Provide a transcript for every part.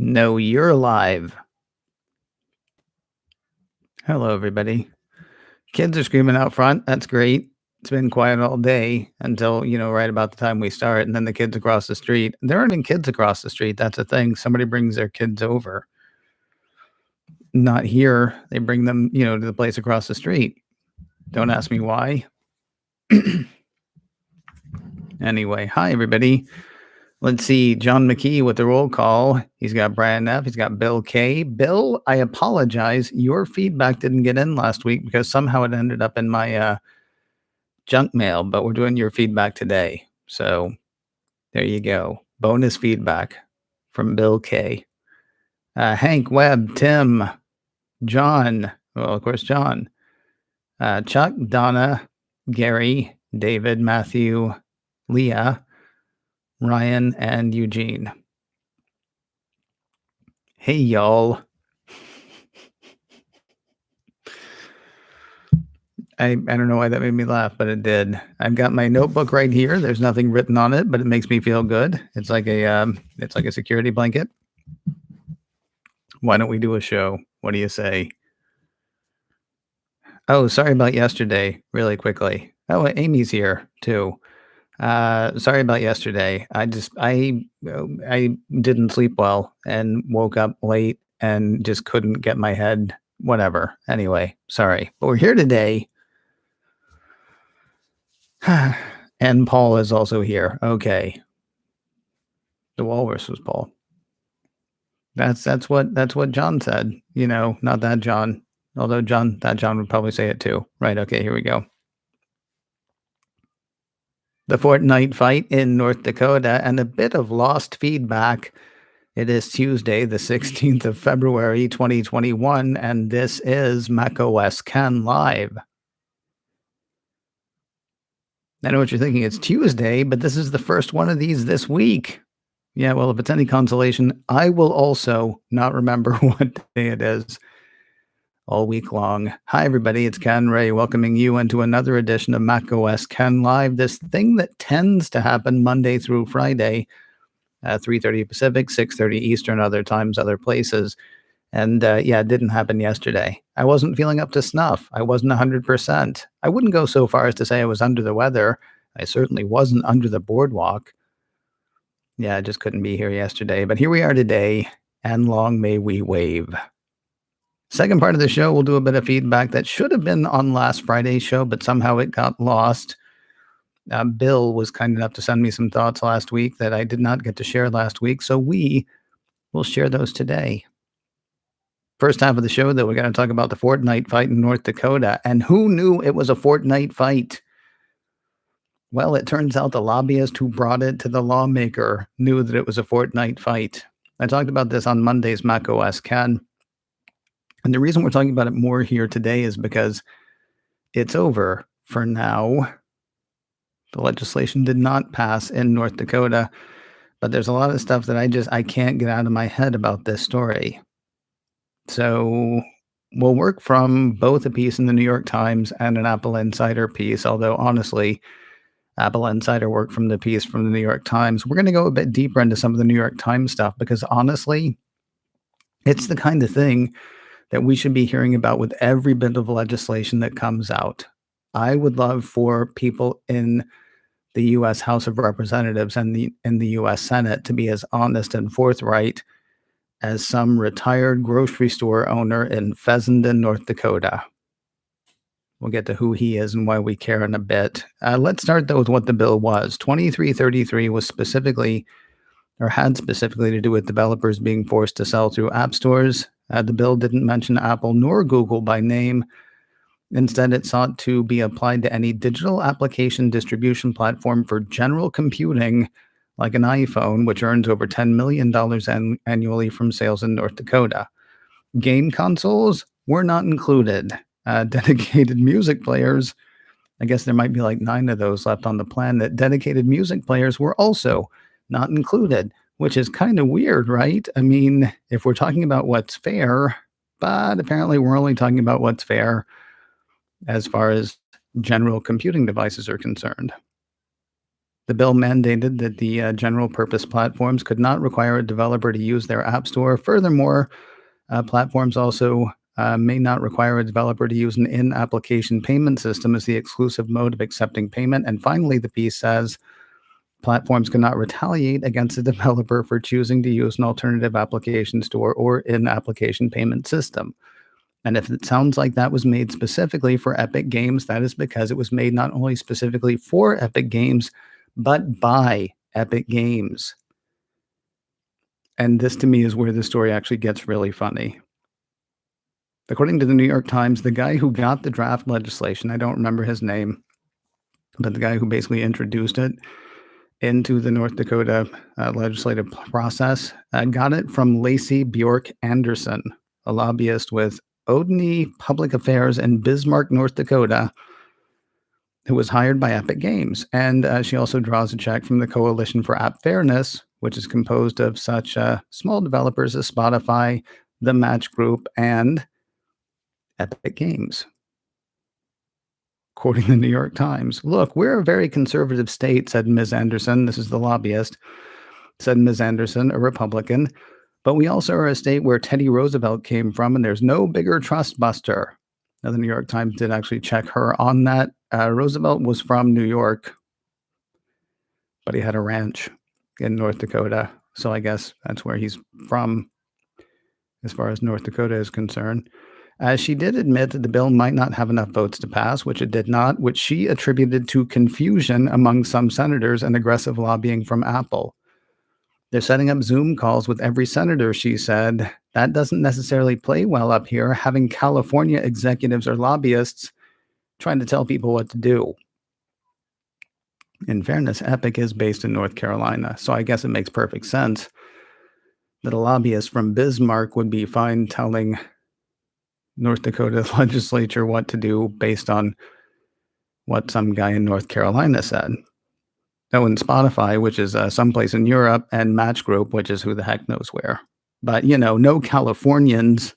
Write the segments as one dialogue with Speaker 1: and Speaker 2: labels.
Speaker 1: No, you're live. Hello, everybody. Kids are screaming out front. That's great. It's been quiet all day until, right about the time we start. And then the kids across the street. There aren't even kids across the street. That's a thing. Somebody brings their kids over. Not here. They bring them, to the place across the street. Don't ask me why. Anyway, hi, everybody. Let's see. John McKee with the roll call. He's got Brian F. He's got Bill K. Bill, I apologize. Your feedback didn't get in last week because somehow it ended up in my junk mail, but we're doing your feedback today. So there you go. Bonus feedback from Bill K. Hank, Webb, Tim, John. Well, of course, John. Chuck, Donna, Gary, David, Matthew, Leah, Ryan, and Eugene. Hey, y'all. I don't know why that made me laugh, but it did. I've got my notebook right here. There's nothing written on it, but it makes me feel good. It's like a security blanket. Why don't we do a show? What do you say? Oh, sorry about yesterday, really quickly. Oh, Amy's here too. Sorry about yesterday. I didn't sleep well and woke up late and just couldn't get my head. Whatever. Anyway, sorry, but we're here today. And Paul is also here. Okay. The walrus was Paul. That's what John said. Not that John. Although that John would probably say it too. Right. Okay, here we go. The Fortnite fight in North Dakota and a bit of lost feedback. It is Tuesday, the 16th of February, 2021, and this is macOS Can Live. I know what you're thinking. It's Tuesday, but this is the first one of these this week. Yeah, well, if it's any consolation, I will also not remember what day it is all week long. Hi, everybody. It's Ken Ray welcoming you into another edition of macOS Ken Live, this thing that tends to happen Monday through Friday at 3:30 Pacific, 6:30 Eastern, other times, other places. And it didn't happen yesterday. I wasn't feeling up to snuff. I wasn't 100%. I wouldn't go so far as to say I was under the weather. I certainly wasn't under the boardwalk. Yeah, I just couldn't be here yesterday. But here we are today, and long may we wave. Second part of the show, we'll do a bit of feedback that should have been on last Friday's show, but somehow it got lost. Bill was kind enough to send me some thoughts last week that I did not get to share last week, so we will share those today. First half of the show, though, we're going to talk about the Fortnite fight in North Dakota. And who knew it was a Fortnite fight? Well, it turns out the lobbyist who brought it to the lawmaker knew that it was a Fortnite fight. I talked about this on Monday's macOS Can. And the reason we're talking about it more here today is because it's over for now. The legislation did not pass in North Dakota, but there's a lot of stuff that I can't get out of my head about this story. So we'll work from both a piece in the New York Times and an Apple Insider piece, although honestly, Apple Insider worked from the piece from the New York Times. We're going to go a bit deeper into some of the New York Times stuff because honestly, it's the kind of thing that we should be hearing about with every bit of legislation that comes out. I would love for people in the U.S. House of Representatives and in the U.S. Senate to be as honest and forthright as some retired grocery store owner in Fessenden, North Dakota. We'll get to who he is and why we care in a bit. Let's start, though, with what the bill was. 2333 was had specifically to do with developers being forced to sell through app stores. The bill didn't mention Apple nor Google by name. Instead, it sought to be applied to any digital application distribution platform for general computing, like an iPhone, which earns over $10 million annually from sales in North Dakota. Game consoles were not included. Dedicated music players, I guess there might be like 9 of those left on the planet. Dedicated music players were also not included, which is kind of weird, right? I mean, if we're talking about what's fair, but apparently we're only talking about what's fair as far as general computing devices are concerned. The bill mandated that the general purpose platforms could not require a developer to use their app store. Furthermore, platforms also may not require a developer to use an in application payment system as the exclusive mode of accepting payment. And finally, the piece says platforms cannot retaliate against a developer for choosing to use an alternative application store or in application payment system. And if it sounds like that was made specifically for Epic Games, that is because it was made not only specifically for Epic Games, but by Epic Games. And this to me is where the story actually gets really funny. According to the New York Times, the guy who got the draft legislation, I don't remember his name, but the guy who basically introduced it into the North Dakota legislative process, got it from Lacey Bjork Anderson, a lobbyist with Odeny Public Affairs in Bismarck, North Dakota, who was hired by Epic Games. And she also draws a check from the Coalition for App Fairness, which is composed of such small developers as Spotify, the Match Group, and Epic Games. Quoting the New York Times, "Look, we're a very conservative state," said Ms. Anderson. This is the lobbyist, said Ms. Anderson, a Republican. "But we also are a state where Teddy Roosevelt came from, and there's no bigger trust buster." Now, the New York Times did actually check her on that. Roosevelt was from New York, but he had a ranch in North Dakota. So I guess that's where he's from as far as North Dakota is concerned. She did admit that the bill might not have enough votes to pass, which it did not, which she attributed to confusion among some senators and aggressive lobbying from Apple. "They're setting up Zoom calls with every senator," she said. "That doesn't necessarily play well up here, having California executives or lobbyists trying to tell people what to do." In fairness, Epic is based in North Carolina, so I guess it makes perfect sense that a lobbyist from Bismarck would be fine telling North Dakota legislature what to do based on what some guy in North Carolina said. Oh, and Spotify, which is someplace in Europe, and Match Group, which is who the heck knows where. But, no Californians.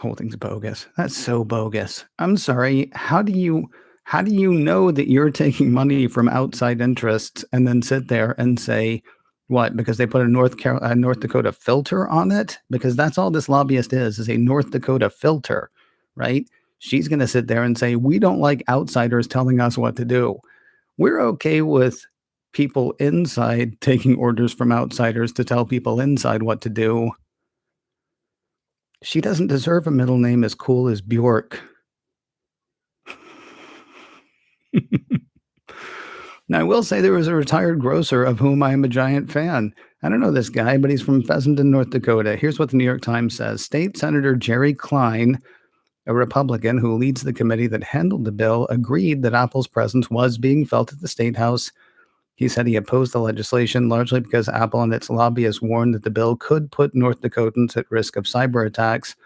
Speaker 1: Whole thing's bogus. That's so bogus. I'm sorry. How do you know that you're taking money from outside interests and then sit there and say, what? Because they put a North Dakota filter on it? Because that's all this lobbyist is a North Dakota filter, right? She's going to sit there and say, we don't like outsiders telling us what to do. We're okay with people inside taking orders from outsiders to tell people inside what to do. She doesn't deserve a middle name as cool as Bjork. Now, I will say there was a retired grocer of whom I am a giant fan. I don't know this guy, but he's from Pheasanton, North Dakota. Here's what the New York Times says. State Senator Jerry Klein, a Republican who leads the committee that handled the bill, agreed that Apple's presence was being felt at the State House. He said he opposed the legislation largely because Apple and its lobbyists warned that the bill could put North Dakotans at risk of cyber attacks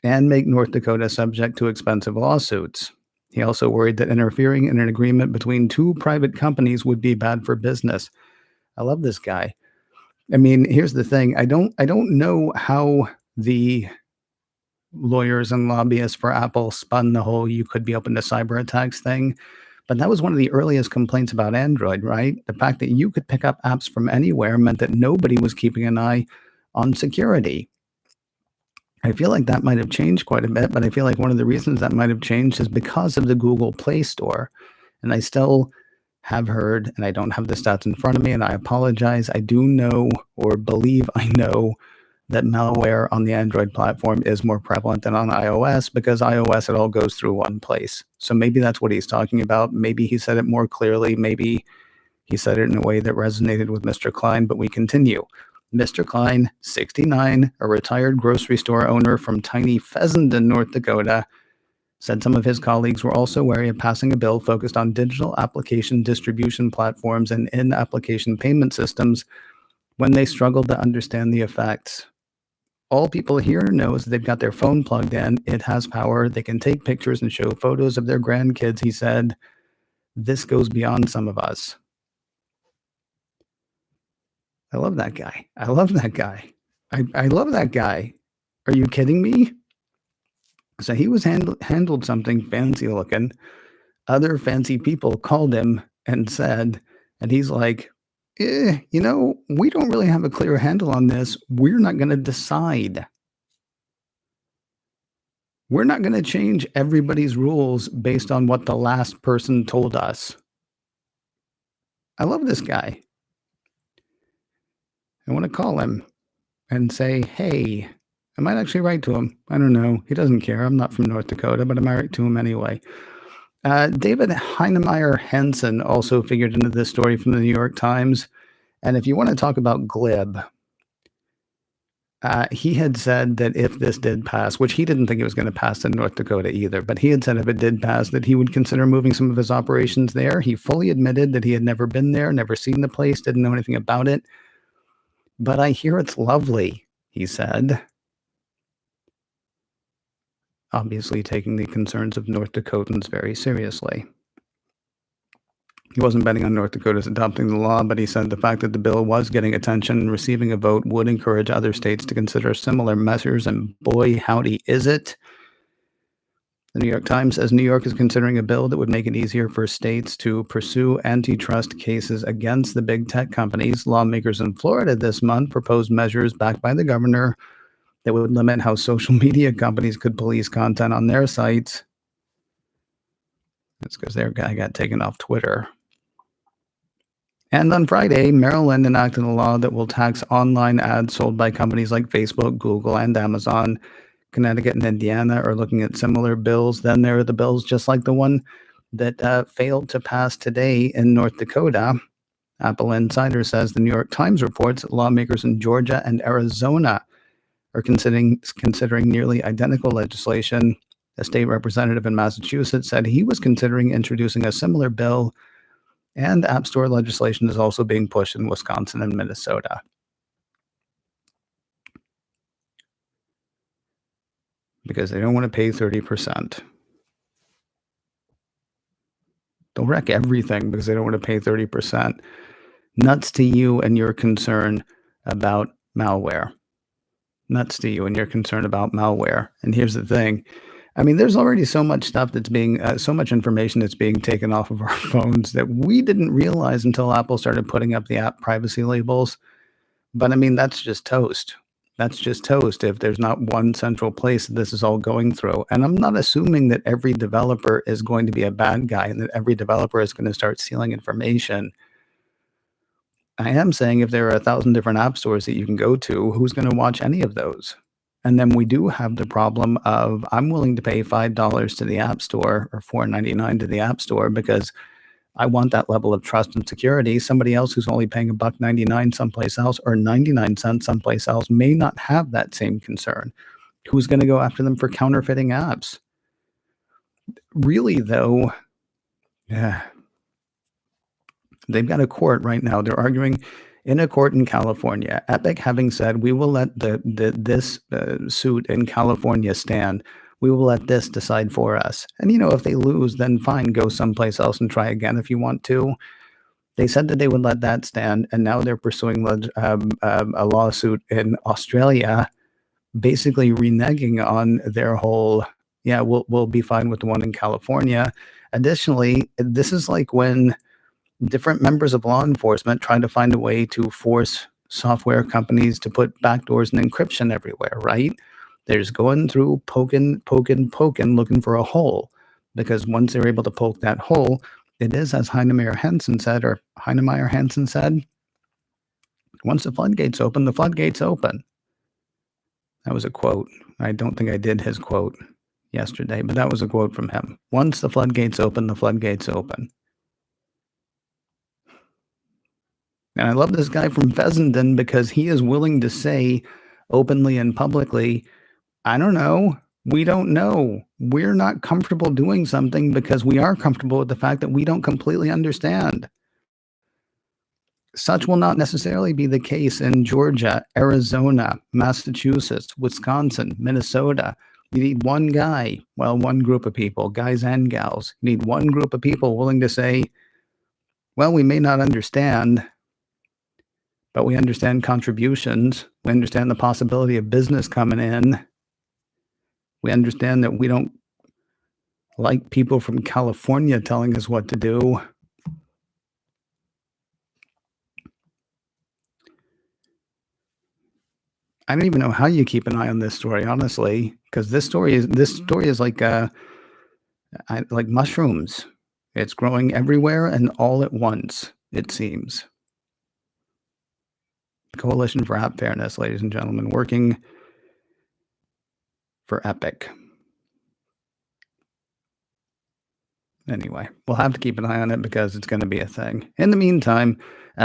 Speaker 1: and make North Dakota subject to expensive lawsuits. He also worried that interfering in an agreement between two private companies would be bad for business. I love this guy. I mean, here's the thing. I don't know how the lawyers and lobbyists for Apple spun the whole you could be open to cyber attacks thing, but that was one of the earliest complaints about Android, right? The fact that you could pick up apps from anywhere meant that nobody was keeping an eye on security. I feel like that might have changed quite a bit, but I feel like one of the reasons that might have changed is because of the Google Play Store. And I still have heard, and I don't have the stats in front of me, and I apologize. I do know or believe I know that malware on the Android platform is more prevalent than on iOS because iOS, it all goes through one place. So maybe that's what he's talking about. Maybe he said it more clearly. Maybe he said it in a way that resonated with Mr. Klein, but we continue. Mr. Klein, 69, a retired grocery store owner from tiny Pheasanton, North Dakota, said some of his colleagues were also wary of passing a bill focused on digital application distribution platforms and in-application payment systems when they struggled to understand the effects. All people here know is they've got their phone plugged in. It has power. They can take pictures and show photos of their grandkids, he said. This goes beyond some of us. I love that guy. I love that guy. I love that guy. Are you kidding me? So he was handled something fancy looking. other fancy people called him and said, and he's like, we don't really have a clear handle on this. We're not going to decide. We're not going to change everybody's rules based on what the last person told us. I love this guy. I want to call him and say, hey, I might actually write to him. I don't know. He doesn't care. I'm not from North Dakota, but I might write to him anyway. David Heinemeier Henson also figured into this story from the New York Times. And if you want to talk about glib, he had said that if this did pass, which he didn't think it was going to pass in North Dakota either, but he had said if it did pass, that he would consider moving some of his operations there. He fully admitted that he had never been there, never seen the place, didn't know anything about it. But I hear it's lovely, he said. Obviously taking the concerns of North Dakotans very seriously. He wasn't betting on North Dakota's adopting the law, but he said the fact that the bill was getting attention and receiving a vote would encourage other states to consider similar measures, and boy, howdy is it. The New York Times says New York is considering a bill that would make it easier for states to pursue antitrust cases against the big tech companies. Lawmakers in Florida this month proposed measures backed by the governor that would limit how social media companies could police content on their sites. That's because their guy got taken off Twitter. And on Friday, Maryland enacted a law that will tax online ads sold by companies like Facebook, Google, and Amazon. Connecticut and Indiana are looking at similar bills. Then there are the bills just like the one that failed to pass today in North Dakota. Apple Insider says the New York Times reports that lawmakers in Georgia and Arizona are considering nearly identical legislation. A state representative in Massachusetts said he was considering introducing a similar bill, and App Store legislation is also being pushed in Wisconsin and Minnesota. Because they don't want to pay 30%. They'll wreck everything because they don't want to pay 30%. Nuts to you and your concern about malware. Nuts to you and your concern about malware. And here's the thing. I mean, there's already so much stuff that's being, so much information that's being taken off of our phones that we didn't realize until Apple started putting up the app privacy labels. But I mean, that's just toast. That's just toast if there's not one central place that this is all going through. And I'm not assuming that every developer is going to be a bad guy and that every developer is going to start stealing information. I am saying if there are 1,000 different app stores that you can go to, who's going to watch any of those? And then we do have the problem of I'm willing to pay $5 to the App Store or $4.99 to the App Store because I want that level of trust and security. Somebody else who's only paying $1.99 someplace else or 99 cents someplace else may not have that same concern. Who's going to go after them for counterfeiting apps? Really, though, yeah, they've got a court right now. They're arguing in a court in California. Epic having said, we will let this suit in California stand. We will let this decide for us. And, if they lose, then fine, go someplace else and try again if you want to. They said that they would let that stand, and now they're pursuing a lawsuit in Australia, basically reneging on their whole, yeah, we'll be fine with the one in California. Additionally, this is like when different members of law enforcement try to find a way to force software companies to put backdoors and encryption everywhere, right? They're just going through poking, looking for a hole. Because once they're able to poke that hole, it is, as Heinemeier Henson said, once the floodgates open, the floodgates open. That was a quote. I don't think I did his quote yesterday, but that was a quote from him. Once the floodgates open, the floodgates open. And I love this guy from Fessenden because he is willing to say openly and publicly, I don't know. We don't know. We're not comfortable doing something because we are comfortable with the fact that we don't completely understand. Such will not necessarily be the case in Georgia, Arizona, Massachusetts, Wisconsin, Minnesota. You need one guy, one group of people, guys and gals. You need one group of people willing to say, well, we may not understand, but we understand contributions. We understand the possibility of business coming in. We understand that we don't like people from California telling us what to do. I don't even know how you keep an eye on this story, honestly, because this story is like like mushrooms. It's growing everywhere and all at once. It seems. Coalition for App Fairness, ladies and gentlemen, working for Epic. Anyway, we'll have to keep an eye on it because it's going to be a thing. In the meantime,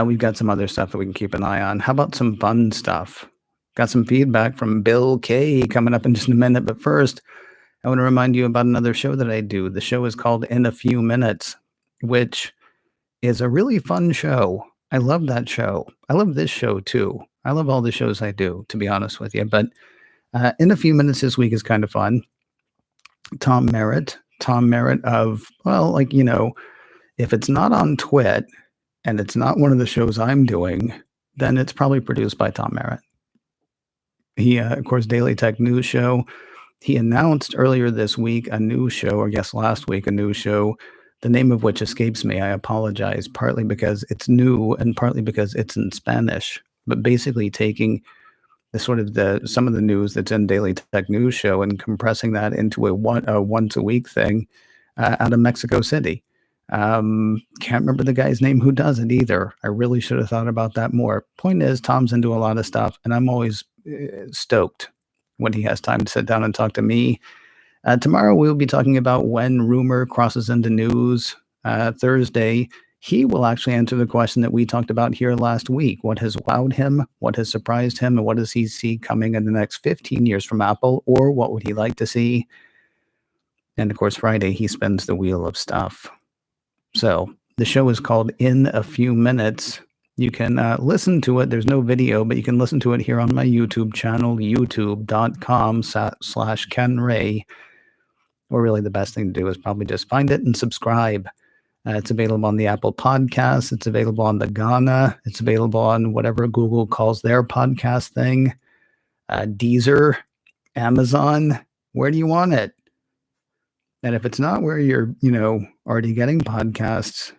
Speaker 1: we've got some other stuff that we can keep an eye on. How about some fun stuff? Got some feedback from Bill K coming up in just a minute. But first, I want to remind you about another show that I do. The show is called In a Few Minutes, which is a really fun show. I love that show. I love this show too. I love all the shows I do, to be honest with you. But In a Few Minutes this week is kind of fun. Tom Merritt of, well, like, if it's not on Twit and it's not one of the shows I'm doing, then it's probably produced by Tom Merritt. He, of course, Daily Tech News Show. He announced earlier this week a new show, or yes, last week, a new show, the name of which escapes me. I apologize, partly because it's new and partly because it's in Spanish, but basically taking the sort of some of the news that's in Daily Tech News Show and compressing that into a once a week thing out of Mexico City. Can't remember the guy's name who does it either. I really should have thought about that more. Point is, Tom's into a lot of stuff, and I'm always stoked when he has time to sit down and talk to me. Tomorrow we'll be talking about when rumor crosses into news. Thursday, he will actually answer the question that we talked about here last week. What has wowed him? What has surprised him? And what does he see coming in the next 15 years from Apple? Or what would he like to see? And of course, Friday, he spins the wheel of stuff. So the show is called In a Few Minutes. You can listen to it. There's no video, but you can listen to it here on my YouTube channel, youtube.com/Ken Ray. Or really the best thing to do is probably just find it and subscribe. It's available on the Apple Podcasts. It's available on the Ghana. It's available on whatever Google calls their podcast thing. Deezer, Amazon. Where do you want it? And if it's not where you're, already getting podcasts,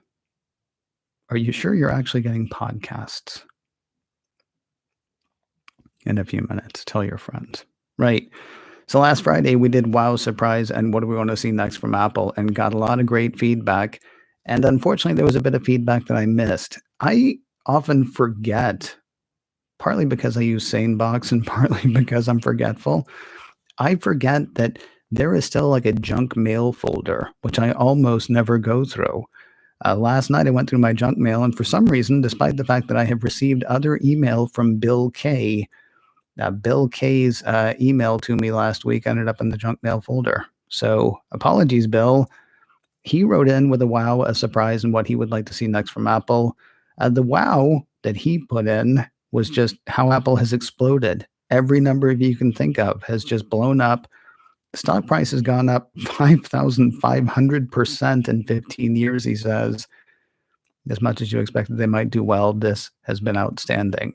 Speaker 1: are you sure you're actually getting podcasts? In a few minutes, tell your friends. Right. So last Friday we did Wow Surprise and what do we want to see next from Apple and got a lot of great feedback. And unfortunately, there was a bit of feedback that I missed. I often forget, partly because I use SaneBox and partly because I'm forgetful. I forget that there is still like a junk mail folder, which I almost never go through. Last night I went through my junk mail, and for some reason, despite the fact that I have received other email from Bill K, Bill K's email to me last week ended up in the junk mail folder. So apologies, Bill. He wrote in with a wow, a surprise, and what he would like to see next from Apple. The wow that he put in was just how Apple has exploded. Every number you can think of has just blown up. Stock price has gone up 5,500% in 15 years, he says. As much as you expected they might do well, this has been outstanding.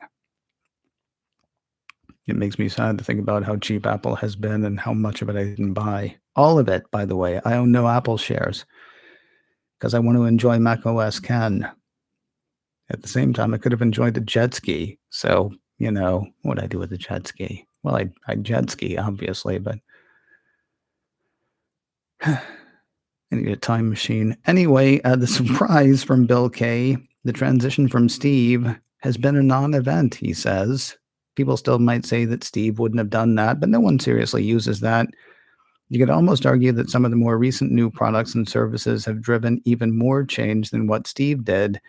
Speaker 1: It makes me sad to think about how cheap Apple has been and how much of it I didn't buy. All of it, by the way. I own no Apple shares because I want to enjoy Mac OS Ken. At the same time, I could have enjoyed the jet ski. So, what I do with the jet ski? Well, I jet ski, obviously, but I need a time machine. Anyway, the surprise from Bill K, the transition from Steve, has been a non-event, he says. People still might say that Steve wouldn't have done that, but no one seriously uses that. You could almost argue that some of the more recent new products and services have driven even more change than what Steve did.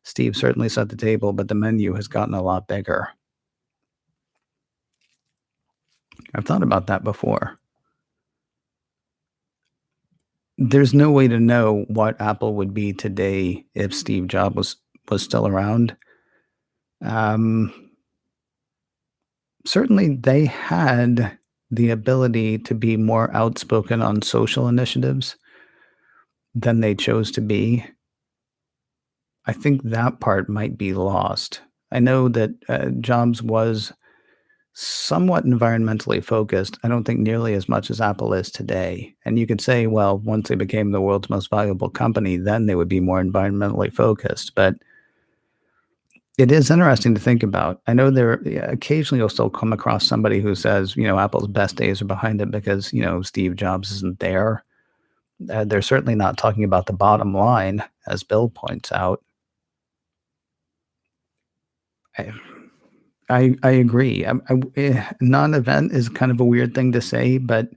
Speaker 1: Steve certainly set the table, but the menu has gotten a lot bigger. I've thought about that before. There's no way to know what Apple would be today if Steve Jobs was still around. Certainly, they had the ability to be more outspoken on social initiatives than they chose to be. I think that part might be lost. I know that Jobs was somewhat environmentally focused. I don't think nearly as much as Apple is today. And you could say, well, once they became the world's most valuable company, then they would be more environmentally focused. But it is interesting to think about. I know there yeah, occasionally you'll still come across somebody who says, Apple's best days are behind it because, Steve Jobs isn't there. They're certainly not talking about the bottom line, as Bill points out. I, I agree. Non-event is kind of a weird thing to say, but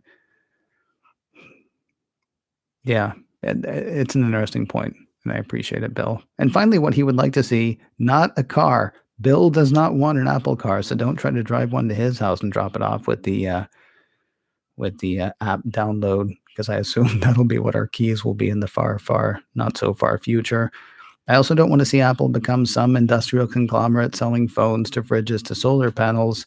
Speaker 1: yeah, it's an interesting point, and I appreciate it, Bill. And finally, what he would like to see, not a car. Bill does not want an Apple car, so don't try to drive one to his house and drop it off with the app download, because I assume that'll be what our keys will be in the far, far, not so far future. I also don't want to see Apple become some industrial conglomerate selling phones to fridges to solar panels.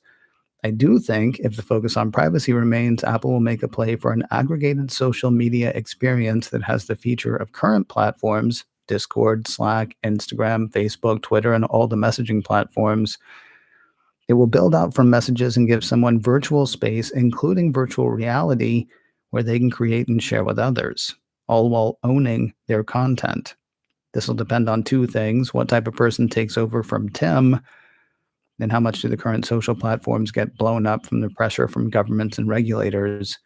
Speaker 1: I do think if the focus on privacy remains, Apple will make a play for an aggregated social media experience that has the feature of current platforms Discord, Slack, Instagram, Facebook, Twitter, and all the messaging platforms. It will build out from messages and give someone virtual space, including virtual reality, where they can create and share with others, all while owning their content. This will depend on two things: what type of person takes over from Tim, and how much do the current social platforms get blown up from the pressure from governments and regulators.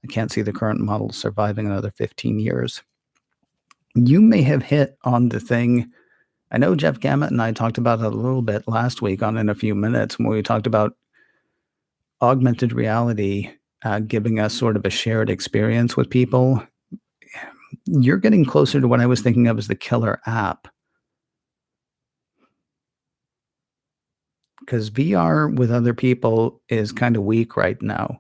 Speaker 1: I can't see the current model surviving another 15 years. You may have hit on the thing. I know Jeff Gamet and I talked about it a little bit last week on In a Few Minutes when we talked about augmented reality giving us sort of a shared experience with people. You're getting closer to what I was thinking of as the killer app, because VR with other people is kind of weak right now.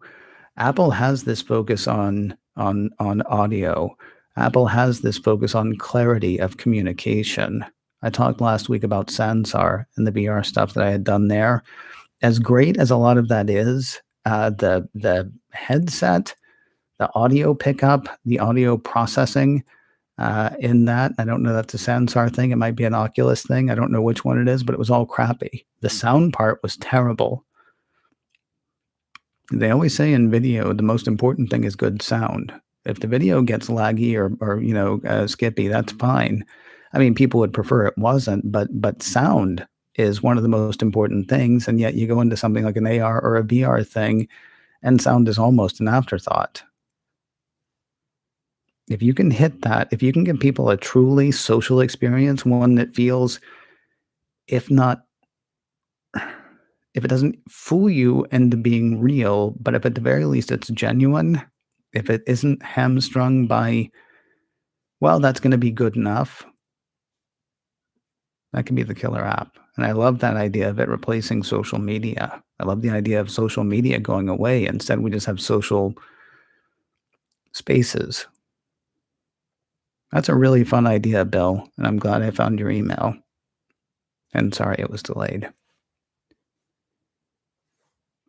Speaker 1: Apple has this focus on audio. Apple has this focus on clarity of communication. I talked last week about Sansar and the VR stuff that I had done there. As great as a lot of that is, the headset, the audio pickup, the audio processing in that. I don't know that's a Sansar thing. It might be an Oculus thing. I don't know which one it is, but it was all crappy. The sound part was terrible. They always say in video, the most important thing is good sound. If the video gets laggy or skippy, that's fine. I mean, people would prefer it wasn't, but sound is one of the most important things. And yet you go into something like an AR or a VR thing, and sound is almost an afterthought. If you can hit that, if you can give people a truly social experience, one that feels, if not, if it doesn't fool you into being real, but if at the very least it's genuine, if it isn't hamstrung by, well, that's going to be good enough, that can be the killer app. And I love that idea of it replacing social media. I love the idea of social media going away. Instead, we just have social spaces. That's a really fun idea, Bill. And I'm glad I found your email. And sorry it was delayed.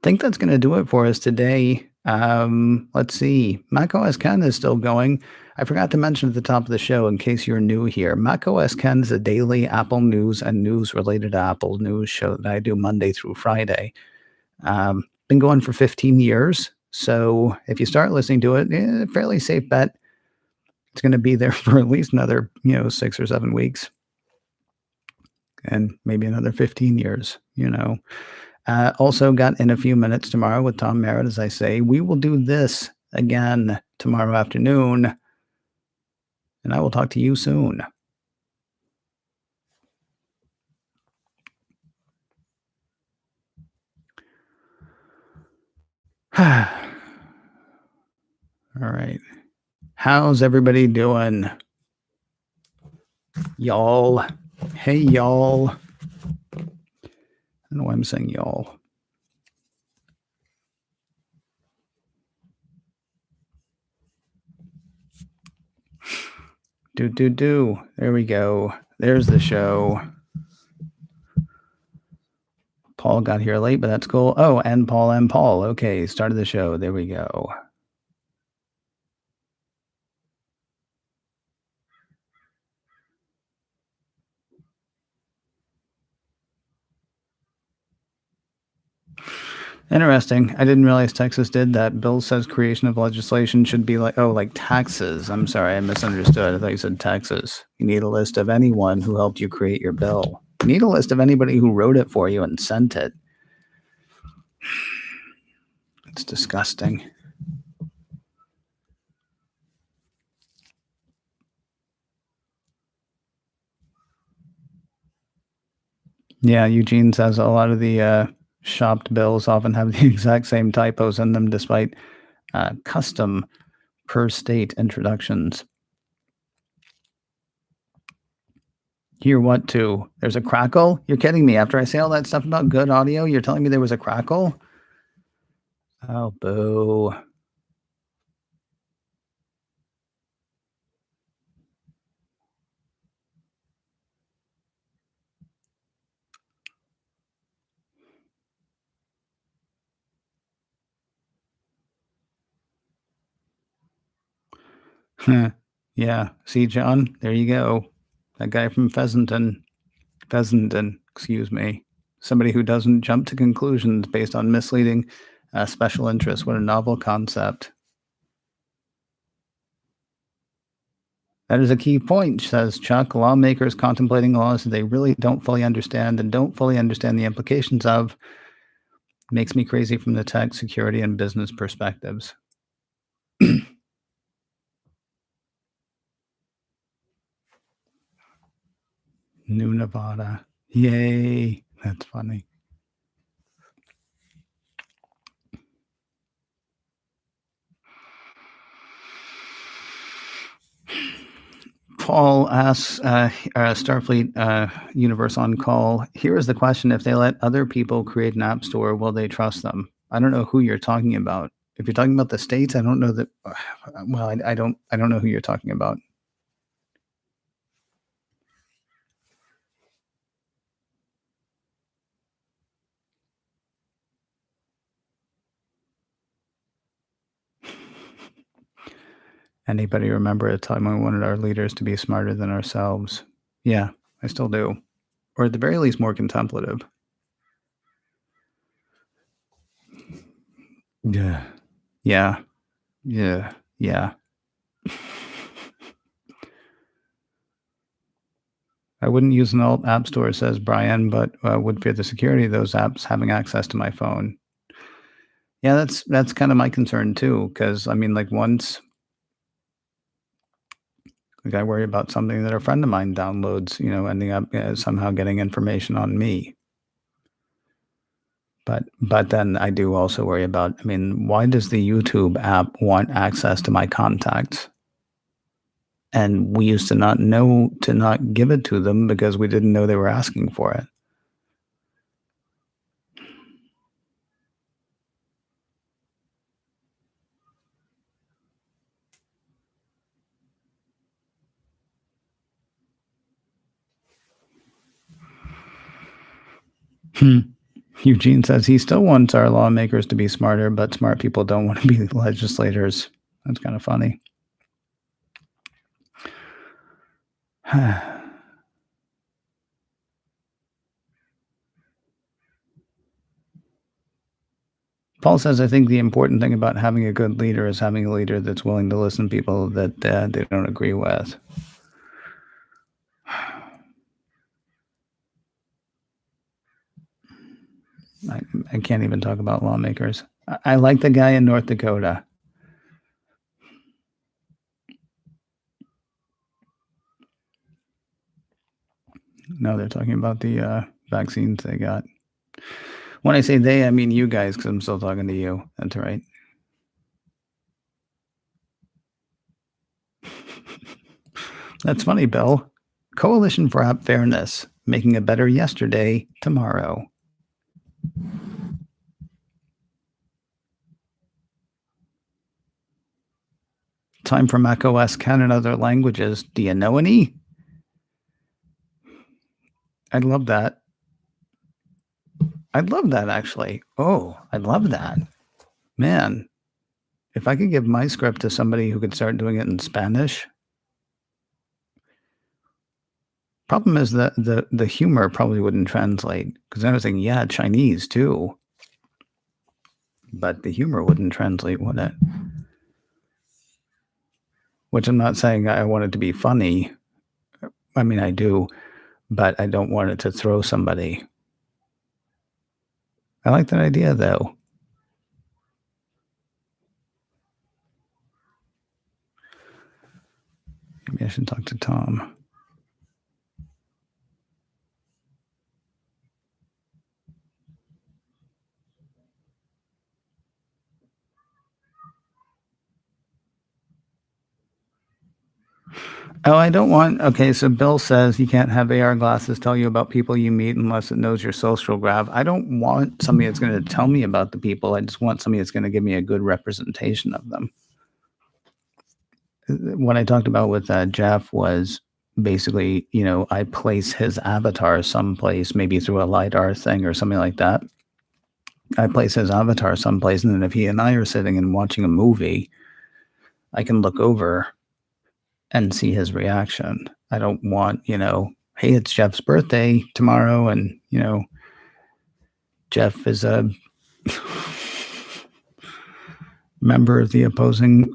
Speaker 1: Think that's going to do it for us today. Let's see. macOS Ken is still going. I forgot to mention at the top of the show, in case you're new here, macOS Ken is a daily Apple news and news related to Apple news show that I do Monday through Friday. Been going for 15 years. So if you start listening to it, fairly safe bet it's going to be there for at least another, 6 or 7 weeks, and maybe another 15 years. Also got In a Few Minutes tomorrow with Tom Merritt, as I say. We will do this again tomorrow afternoon, and I will talk to you soon. All right. How's everybody doing? Y'all. Hey, y'all. I don't know why I'm saying y'all. Do. There we go. There's the show. Paul got here late, but that's cool. Oh, and Paul. Okay, started the show. There we go. Interesting. I didn't realize Texas did that. Bill says creation of legislation should be like, oh, like taxes. I'm sorry, I misunderstood. I thought you said taxes. You need a list of anyone who helped you create your bill. You need a list of anybody who wrote it for you and sent it. It's disgusting. Yeah, Eugene says a lot of the shopped bills often have the exact same typos in them despite custom per state introductions. Hear what too? There's a crackle? You're kidding me. After I say all that stuff about good audio, you're telling me there was a crackle? Oh, boo. Yeah. See, John, there you go. That guy from Pheasanton, excuse me. Somebody who doesn't jump to conclusions based on misleading special interests. What a novel concept. That is a key point, says Chuck. Lawmakers contemplating laws that they really don't fully understand and don't fully understand the implications of makes me crazy from the tech, security, and business perspectives. New Nevada. Yay. That's funny. Paul asks Starfleet Universe on call. Here is the question: if they let other people create an app store, will they trust them? I don't know who you're talking about. If you're talking about the states, I don't know that. Well, I don't. I don't know who you're talking about. Anybody remember a time when we wanted our leaders to be smarter than ourselves? Yeah, I still do, or at the very least, more contemplative. Yeah. Yeah. Yeah. Yeah. I wouldn't use an alt app store, says Brian, but would fear the security of those apps having access to my phone. Yeah, that's kind of my concern too, because I mean, like once like I worry about something that a friend of mine downloads, ending up somehow getting information on me. But then I do also worry about. I mean, why does the YouTube app want access to my contacts? And we used to not know to not give it to them because we didn't know they were asking for it. Hmm. Eugene says he still wants our lawmakers to be smarter, but smart people don't want to be legislators. That's kind of funny. Paul says, I think the important thing about having a good leader is having a leader that's willing to listen to people that they don't agree with. I can't even talk about lawmakers. I like the guy in North Dakota. No, they're talking about the vaccines they got. When I say they, I mean you guys, because I'm still talking to you. That's right. That's funny, Bill. Coalition for App Fairness, making a better yesterday tomorrow. Time for macOS 10 and other languages. Do you know any? I'd love that. I'd love that, actually. Oh, I'd love that. Man, if I could give my script to somebody who could start doing it in Spanish. Problem is that the humor probably wouldn't translate because I was thinking, yeah, Chinese too. but the humor wouldn't translate, would it? Which I'm not saying I want it to be funny. I mean, I do, but I don't want it to throw somebody. I like that idea, though. Maybe I should talk to Tom. Oh, I don't want. Okay, so Bill says you can't have AR glasses tell you about people you meet unless it knows your social graph. I don't want somebody that's going to tell me about the people. I just want somebody that's going to give me a good representation of them. What I talked about with Jeff was basically, I place his avatar someplace, maybe through a LiDAR thing or something like that. I place his avatar someplace, and then if he and I are sitting and watching a movie, I can look over and see his reaction. I don't want, hey, it's Jeff's birthday tomorrow, and Jeff is a member of the opposing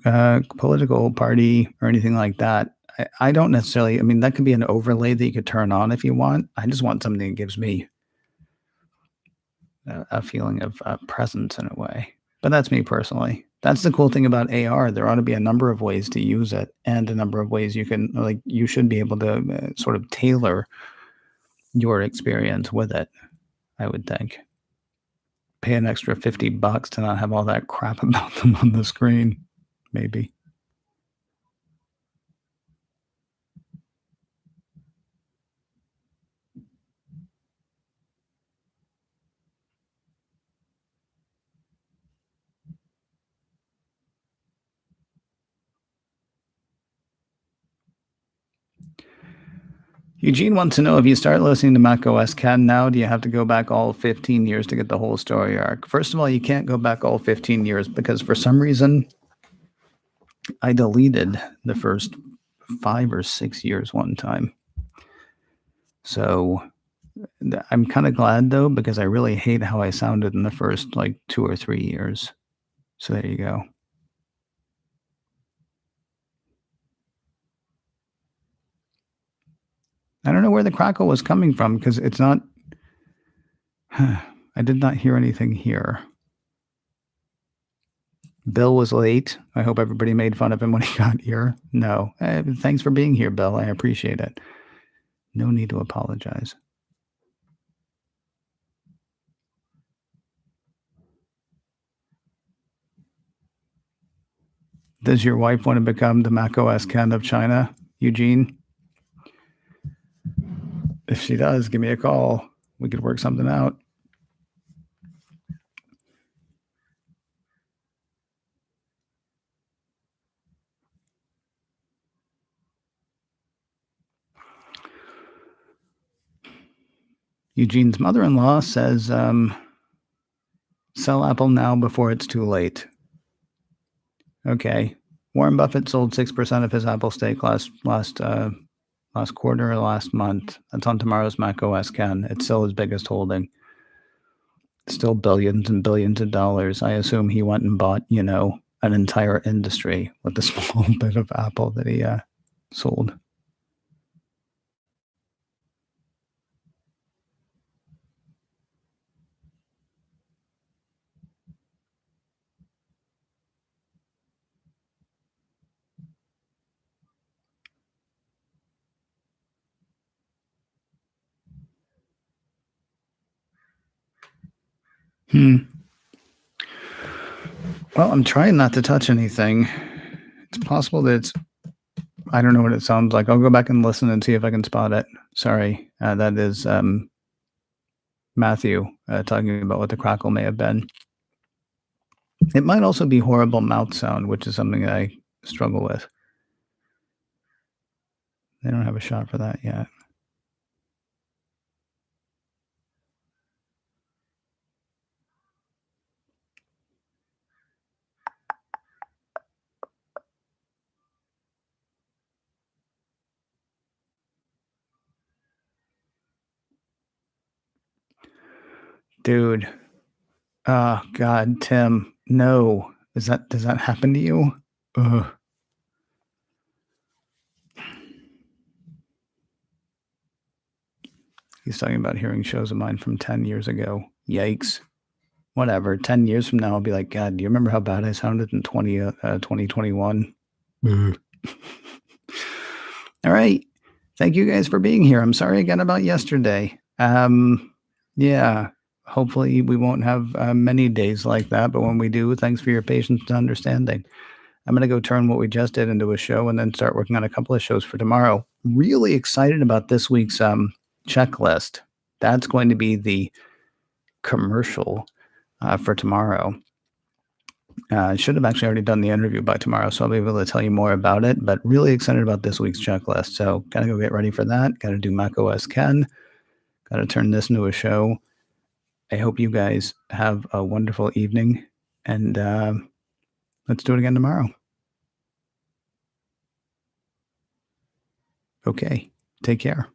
Speaker 1: political party or anything like that. I don't necessarily. I mean, that could be an overlay that you could turn on if you want. I just want something that gives me a feeling of presence in a way. But that's me personally. That's the cool thing about AR. There ought to be a number of ways to use it, and a number of ways you can, like, you should be able to sort of tailor your experience with it. I would think. Pay an extra $50 to not have all that crap about them on the screen. Maybe. Eugene wants to know, if you start listening to macOS Ken now, do you have to go back all 15 years to get the whole story arc? First of all, you can't go back all 15 years because for some reason I deleted the first 5 or 6 years one time. So I'm kind of glad though, because I really hate how I sounded in the first like 2 or 3 years. So there you go. I don't know where the crackle was coming from because it's not. I did not hear anything here. Bill was late. I hope everybody made fun of him when he got here. No. Thanks for being here, Bill. I appreciate it. No need to apologize. Does your wife want to become the macOS Ken of China, Eugene? If she does, give me a call. We could work something out. Eugene's mother-in-law says, sell Apple now before it's too late. Okay. Warren Buffett sold 6% of his Apple stake last quarter or last month. That's on tomorrow's macOS Ken. It's still his biggest holding. Still billions and billions of dollars. I assume he went and bought, an entire industry with the small bit of Apple that he sold. Well, I'm trying not to touch anything. It's possible that I don't know what it sounds like. I'll go back and listen and see if I can spot it. Sorry. That is Matthew talking about what the crackle may have been. It might also be horrible mouth sound, which is something that I struggle with. They don't have a shot for that yet. Dude, Oh God, Tim, no. Does that happen to you? Ugh. He's talking about hearing shows of mine from 10 years ago. Yikes. Whatever. 10 years from now, I'll be like, God, do you remember how bad I sounded in 2021? All right. Thank you guys for being here. I'm sorry again about yesterday. Yeah, hopefully we won't have many days like that, but when we do, thanks for your patience and understanding. I'm going to go turn what we just did into a show and then start working on a couple of shows for tomorrow. Really excited about this week's checklist. That's going to be the commercial for tomorrow. I should have actually already done the interview by tomorrow, so I'll be able to tell you more about it. But really excited about this week's checklist. So, gotta go get ready for that. Gotta do macOS Ken. Gotta turn this into a show. I hope you guys have a wonderful evening, and let's do it again tomorrow. Okay, take care.